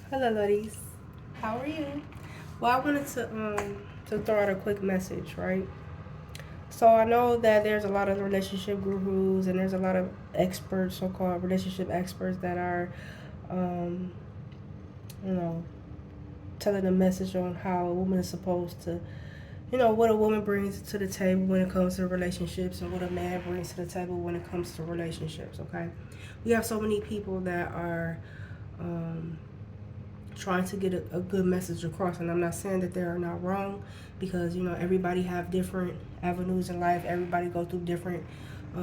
Hello, ladies. How are you? Well, I wanted to throw out a quick message, right? So I know that there's a lot of relationship gurus and there's a lot of experts, so-called relationship experts, that are, um, you know, telling a message on how a woman is supposed to, what a woman brings to the table when it comes to relationships and what a man brings to the table when it comes to relationships. Okay, we have so many people that are. Um, Trying to get a good message across, and I'm not saying that they are not wrong, because everybody have different avenues in life, everybody go through different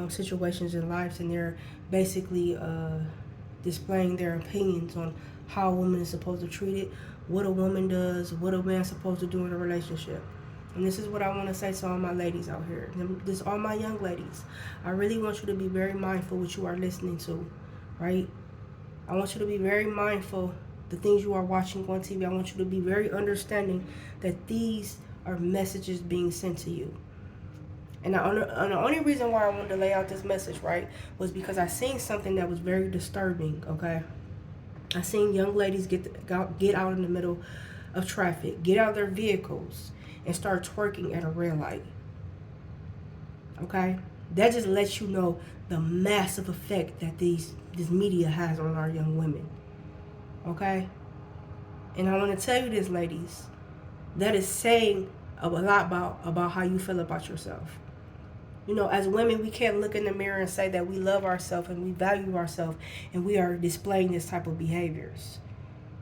situations in life, and they're basically displaying their opinions on how a woman is supposed to treat it, what a woman does, what a man's supposed to do in a relationship. And this is what I want to say to all my ladies out here, this all my young ladies. I really want you to be very mindful what you are listening to, right? I want you to be very mindful the things you are watching on TV. I want you to be very understanding that these are messages being sent to you. And the only reason why I wanted to lay out this message, right, was because I seen something that was very disturbing. Okay, I seen young ladies get out in the middle of traffic, get out of their vehicles, and start twerking at a red light. Okay, that just lets you know the massive effect that this media has on our young women. Okay, and I want to tell you this, ladies, that is saying a lot about how you feel about yourself. As women, we can't look in the mirror and say that we love ourselves and we value ourselves, and we are displaying this type of behaviors.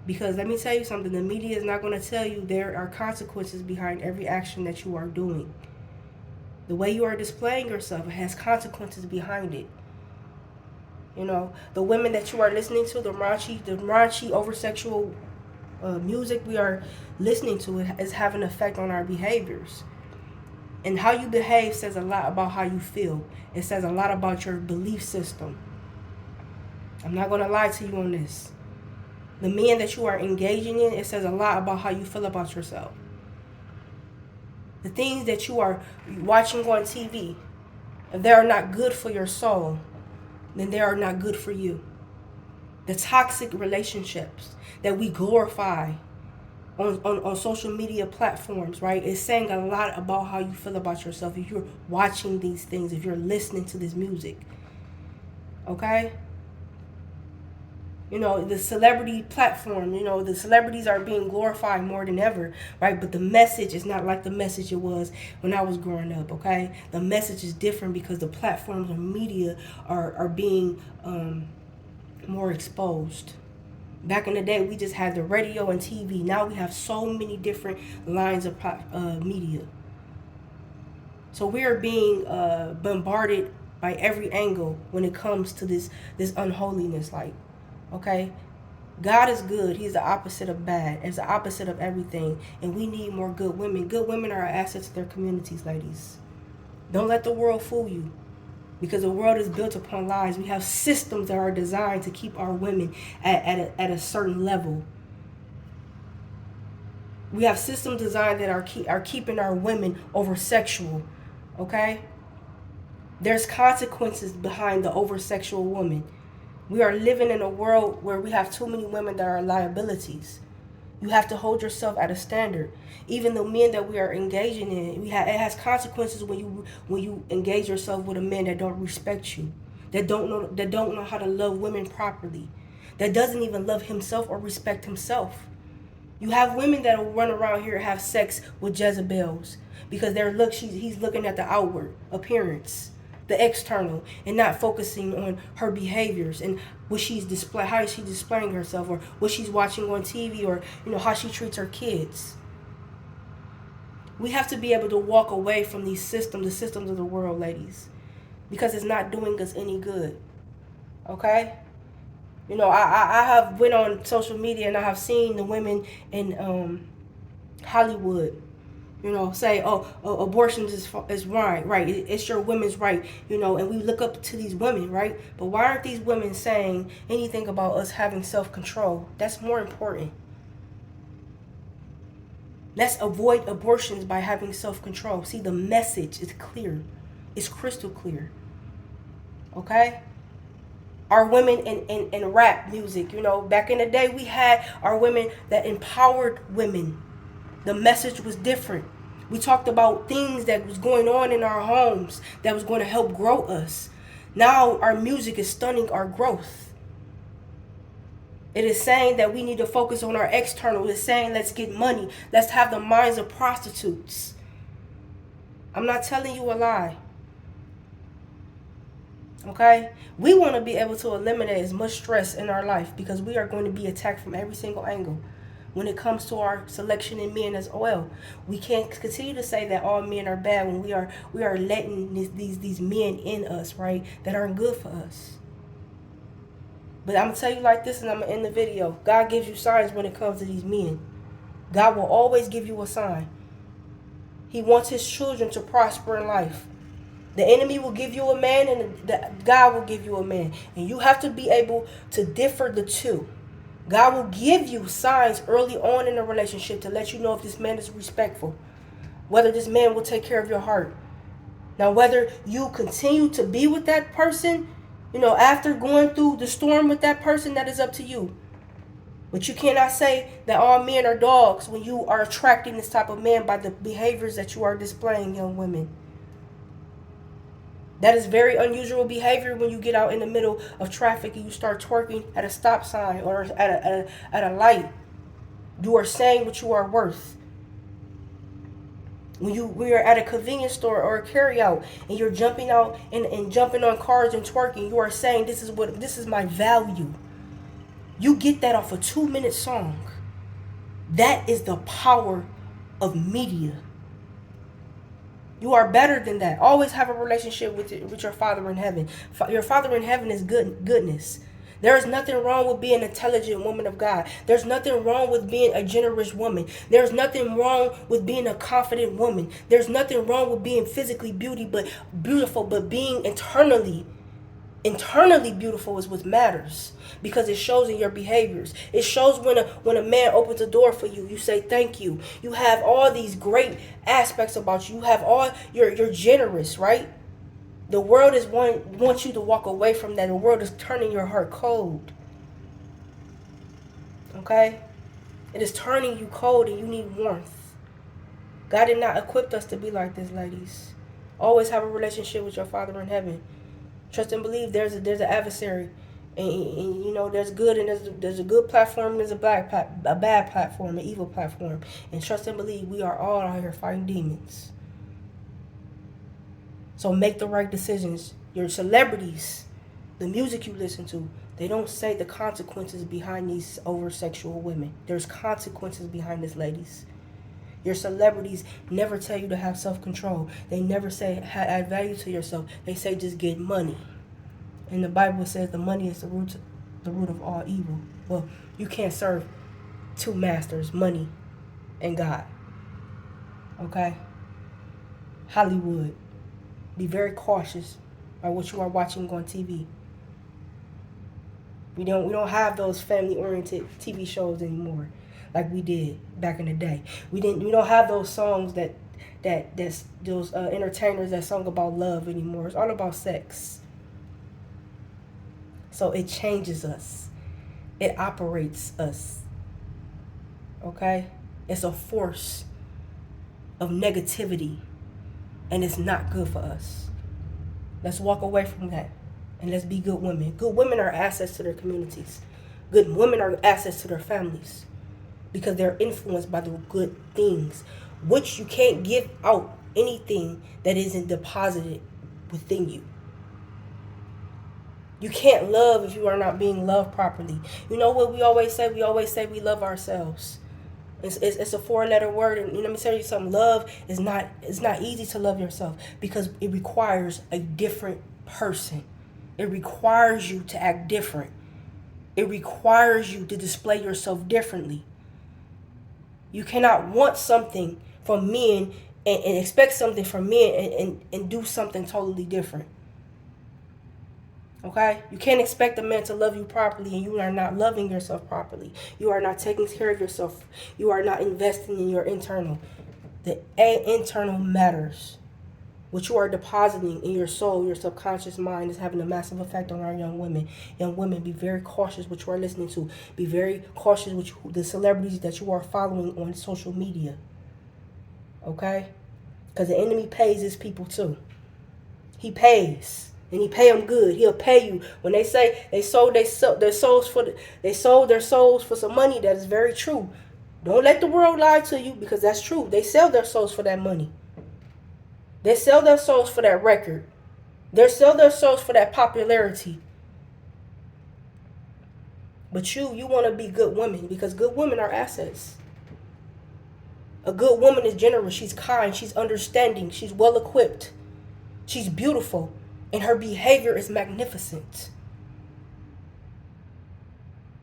Because let me tell you something, the media is not going to tell you there are consequences behind every action that you are doing. The way you are displaying yourself has consequences behind it. The women that you are listening to, the raunchy over sexual music we are listening to, is having an effect on our behaviors. And how you behave says a lot about how you feel. It says a lot about your belief system. I'm not going to lie to you on this. The men that you are engaging in, it says a lot about how you feel about yourself. The things that you are watching on TV, if they are not good for your soul, then they are not good for you. The toxic relationships that we glorify on social media platforms, right? It's saying a lot about how you feel about yourself if you're watching these things, if you're listening to this music. Okay? The celebrity platform, the celebrities are being glorified more than ever, right? But the message is not like the message it was when I was growing up, okay? The message is different because the platforms and media are being more exposed. Back in the day, we just had the radio and TV. Now we have so many different lines of media. So we are being bombarded by every angle when it comes to this unholiness. Like, okay, God is good. He's the opposite of bad. It's the opposite of everything. And we need more good women. Good women are assets to their communities, ladies. Don't let the world fool you, because the world is built upon lies. We have systems that are designed to keep our women at a certain level. We have systems designed that are keeping our women over sexual. Okay? There's consequences behind the over sexual woman. We are living in a world where we have too many women that are liabilities. You have to hold yourself at a standard. Even the men that we are engaging in, it has consequences when you engage yourself with a man that don't respect you, that don't know how to love women properly, that doesn't even love himself or respect himself. You have women that will run around here and have sex with Jezebels because he's looking at the outward appearance, the external, and not focusing on her behaviors and how is she displaying herself, or what she's watching on TV, or how she treats her kids. We have to be able to walk away from the systems of the world, ladies, because it's not doing us any good. Okay? I have went on social media and I have seen the women in Hollywood, say, abortion is right. It's your women's right, and we look up to these women, right? But why aren't these women saying anything about us having self-control? That's more important. Let's avoid abortions by having self-control. See, the message is clear. It's crystal clear. Okay? Our women in rap music, back in the day we had our women that empowered women. The message was different. We talked about things that was going on in our homes that was going to help grow us. Now our music is stunning our growth. It is saying that we need to focus on our external. It's saying let's get money. Let's have the minds of prostitutes. I'm not telling you a lie. Okay? We want to be able to eliminate as much stress in our life because we are going to be attacked from every single angle. When it comes to our selection in men as well, we can't continue to say that all men are bad when we are letting these men in us, right, that aren't good for us. But I'm gonna tell you like this, and I'm gonna end the video. God gives you signs when it comes to these men. God will always give you a sign. He wants his children to prosper in life. The enemy will give you a man, and God will give you a man, and you have to be able to differ the two. God will give you signs early on in a relationship to let you know if this man is respectful, whether this man will take care of your heart. Now, whether you continue to be with that person, after going through the storm with that person, that is up to you. But you cannot say that all men are dogs when you are attracting this type of man by the behaviors that you are displaying, young women. That is very unusual behavior when you get out in the middle of traffic and you start twerking at a stop sign or at a light. You are saying what you are worth. When we are at a convenience store or a carryout and you're jumping out and jumping on cars and twerking, you are saying this is my value. You get that off a 2-minute song. That is the power of media. You are better than that. Always have a relationship with your Father in heaven. Your Father in heaven is goodness. There is nothing wrong with being an intelligent woman of God. There's nothing wrong with being a generous woman. There's nothing wrong with being a confident woman. There's nothing wrong with being physically beautiful, but being internally beautiful is what matters, because it shows in your behaviors. It shows when a man opens a door for you, you say thank you. You have all these great aspects about you. You have you're generous, right? The world wants you to walk away from that. The world is turning your heart cold. Okay? It is turning you cold and you need warmth. God did not equip us to be like this, ladies. Always have a relationship with your Father in heaven. Trust and believe there's an adversary. And there's good and there's a good platform and there's a bad platform, an evil platform. And trust and believe we are all out here fighting demons. So make the right decisions. Your celebrities, the music you listen to, they don't say the consequences behind these over-sexual women. There's consequences behind this, ladies. Your celebrities never tell you to have self-control. They never say add value to yourself. They say just get money. And the Bible says the money is the root of all evil. Well, you can't serve two masters, money and God. Okay? Hollywood. Be very cautious about what you are watching on TV. We don't have those family-oriented TV shows anymore like we did back in the day. We don't have those songs that those entertainers that sung about love anymore. It's all about sex. So it changes us. It operates us. Okay? It's a force of negativity. And it's not good for us. Let's walk away from that. And let's be good women. Good women are assets to their communities. Good women are assets to their families. Because they're influenced by the good things. Which you can't give out anything that isn't deposited within you. You can't love if you are not being loved properly. You know what we always say? We always say we love ourselves. It's a 4-letter word, and let me tell you something. Love is not. It's not easy to love yourself because it requires a different person. It requires you to act different. It requires you to display yourself differently. You cannot want something from men and expect something from men and do something totally different. Okay? You can't expect a man to love you properly and you are not loving yourself properly. You are not taking care of yourself. You are not investing in your internal. The internal matters. What you are depositing in your soul, your subconscious mind, is having a massive effect on our young women. Young women, be very cautious what you are listening to. Be very cautious with the celebrities that you are following on social media. Okay? Because the enemy pays his people too. He pays. And he pay them good. He'll pay you. When they say they sold their souls they sold their souls for some money, that is very true. Don't let the world lie to you, because that's true. They sell their souls for that money. They sell their souls for that record. They sell their souls for that popularity. But you want to be good women, because good women are assets. A good woman is generous. She's kind. She's understanding. She's well equipped. She's beautiful. And her behavior is magnificent.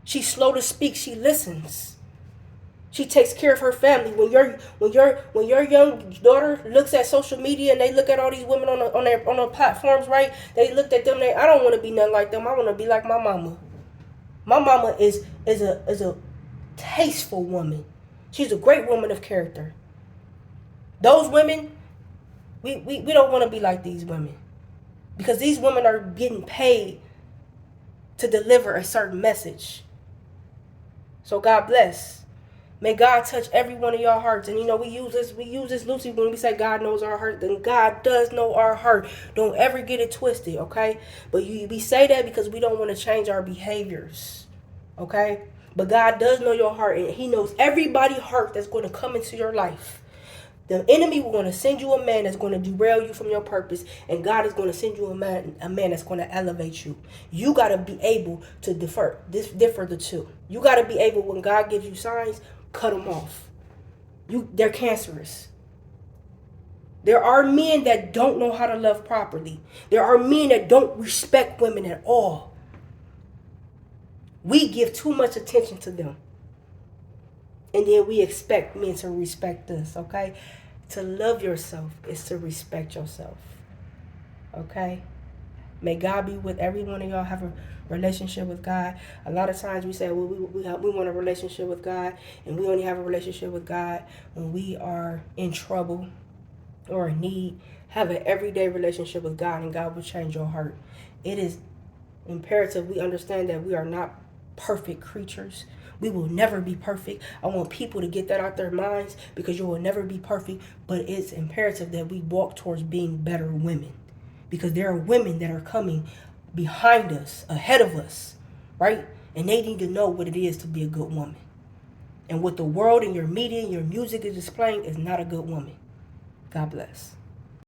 She's slow to speak. She listens. She takes care of her family. When your young daughter looks at social media and they look at all these women on their platforms, right? They looked at them. I don't want to be nothing like them. I want to be like my mama. My mama is a tasteful woman. She's a great woman of character. Those women, we don't want to be like these women, because these women are getting paid to deliver a certain message. So God bless. May God touch every one of y'all hearts. And we use this loosely when we say God knows our heart. Then God does know our heart. Don't ever get it twisted, okay? But we say that because we don't want to change our behaviors, okay? But God does know your heart, and he knows everybody's heart that's going to come into your life. The enemy will going to send you a man that's going to derail you from your purpose, and God is going to send you a man that's going to elevate you. You got to be able to differ the two. You got to be able, when God gives you signs, cut them off. They're cancerous. There are men that don't know how to love properly. There are men that don't respect women at all. We give too much attention to them. And then we expect men to respect us, okay? To love yourself is to respect yourself, okay? May God be with every one of y'all. Have a relationship with God. A lot of times we say, well, we want a relationship with God, and we only have a relationship with God when we are in trouble or in need. Have an everyday relationship with God, and God will change your heart. It is imperative we understand that we are not perfect creatures. We will never be perfect. I want people to get that out their minds, because you will never be perfect. But it's imperative that we walk towards being better women, because there are women that are coming behind us, ahead of us, right? And they need to know what it is to be a good woman. And what the world and your media and your music is displaying is not a good woman. God bless.